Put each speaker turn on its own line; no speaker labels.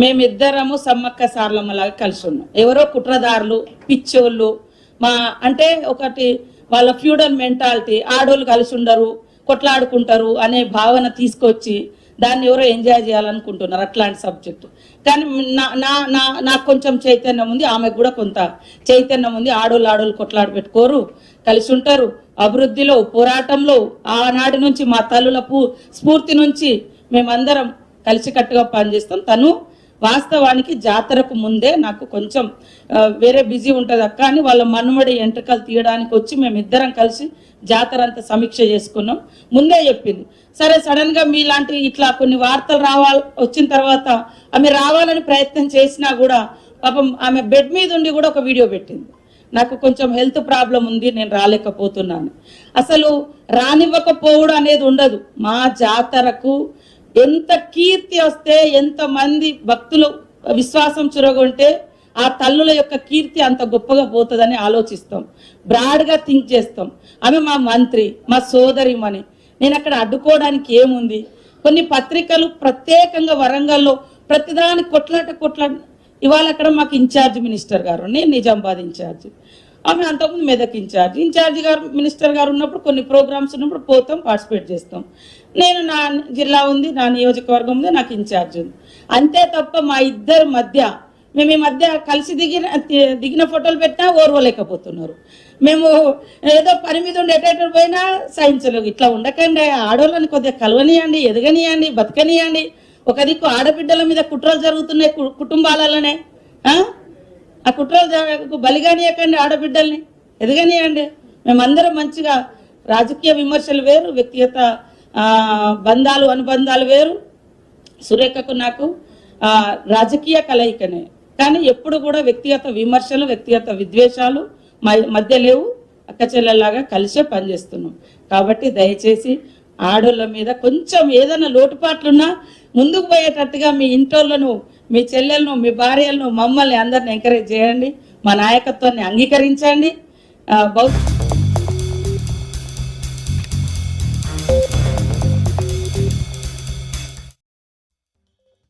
మేమిద్దరము సమ్మక్క సార్లమ్మలాగా కలిసి ఉన్నాం. ఎవరో కుట్రదారులు పిచ్చోళ్ళు మా అంటే ఒకటి వాళ్ళ ఫ్యూడల్ మెంటాలిటీ, ఆడోళ్ళు కలిసి ఉండరు కొట్లాడుకుంటారు అనే భావన తీసుకొచ్చి దాన్ని ఎవరో ఎంజాయ్ చేయాలనుకుంటున్నారు అట్లాంటి సబ్జెక్టు. కానీ నాకు కొంచెం చైతన్యం ఉంది, ఆమెకు కూడా కొంత చైతన్యం ఉంది. ఆడోళ్ళు కొట్లాడి పెట్టుకోరు, కలిసి ఉంటారు. అభివృద్ధిలో పోరాటంలో ఆనాటి నుంచి మా తల్లుల స్ఫూర్తి నుంచి మేమందరం కలిసికట్టుగా పనిచేస్తాం. తను వాస్తవానికి జాతరకు ముందే నాకు కొంచెం వేరే బిజీ ఉంటుంది అక్క అని వాళ్ళ మనుమడి ఎంట్రకలు తీయడానికి వచ్చి మేమిద్దరం కలిసి జాతర అంతా సమీక్ష చేసుకున్నాం. ముందే చెప్పింది. సరే సడన్గా మీలాంటి ఇట్లా కొన్ని వార్తలు వచ్చిన తర్వాత ఆమె రావాలని ప్రయత్నం చేసినా కూడా పాపం ఆమె బెడ్ మీద ఉండి కూడా ఒక వీడియో పెట్టింది. నాకు కొంచెం హెల్త్ ప్రాబ్లం ఉంది, నేను రాలేకపోతున్నాను. అసలు రానివ్వకపోవడం అనేది ఉండదు. మా జాతరకు ఎంత కీర్తి వస్తే, ఎంతమంది భక్తులు విశ్వాసం చురగొంటే ఆ తల్లుల యొక్క కీర్తి అంత గొప్పగా పోతుందని ఆలోచిస్తాం, బ్రాడ్గా థింక్ చేస్తాం. ఆమె మా మంత్రి, మా సోదరిమని. నేను అక్కడ అడ్డుకోవడానికి ఏముంది? కొన్ని పత్రికలు ప్రత్యేకంగా వరంగల్లో ప్రతిదాని కొట్లాట ఇవాళ అక్కడ మాకు ఇన్ఛార్జ్ మినిస్టర్ గారు, నేను నిజామాబాద్ ఇన్ఛార్జ్, ఆమె అంతకుముందు మెదక్ ఇన్ఛార్జ్ గారు మినిస్టర్ గారు ఉన్నప్పుడు కొన్ని ప్రోగ్రామ్స్ ఉన్నప్పుడు పోతాం, పార్టిసిపేట్ చేస్తాం. నేను నా జిల్లా ఉంది, నా నియోజకవర్గం ఉంది, నాకు ఇన్ఛార్జ్ ఉంది. అంతే తప్ప మా ఇద్దరి మధ్య మేము ఈ మధ్య కలిసి దిగిన ఫోటోలు పెట్టినా ఓర్వలేకపోతున్నారు. మేము ఏదో పని మీద ఉండి ఎటెటు పోయినా సహించలేదు. ఇట్లా ఉండకండి, ఆడవాళ్ళని కొద్దిగా కలవనియండి, ఎదగనియండి, బతకనియండి. ఒక దిక్కు ఆడబిడ్డల మీద కుట్రలు జరుగుతున్నాయి కుటుంబాలలోనే. ఆ కుట్రలు బలిగానియకండి, ఆడబిడ్డల్ని ఎదగనియండి. మేమందరం మంచిగా రాజకీయ విమర్శలు వేరు, వ్యక్తిగత బంధాలు అనుబంధాలు వేరు. సురేఖకు నాకు రాజకీయ కలయికనే, కానీ ఎప్పుడు కూడా వ్యక్తిగత విమర్శలు వ్యక్తిగత విద్వేషాలు మధ్య లేవు. అక్క చెల్లెల్లాగా కలిసే పనిచేస్తున్నాం. కాబట్టి దయచేసి ఆడోళ్ళ మీద కొంచెం ఏదైనా లోటుపాట్లున్నా ముందుకు పోయేటట్టుగా మీ ఇంటోళ్ళను, మీ చెల్లెలను, మీ భార్యలను, మమ్మల్ని అందరిని ఎంకరేజ్ చేయండి. మా నాయకత్వాన్ని అంగీకరించండి.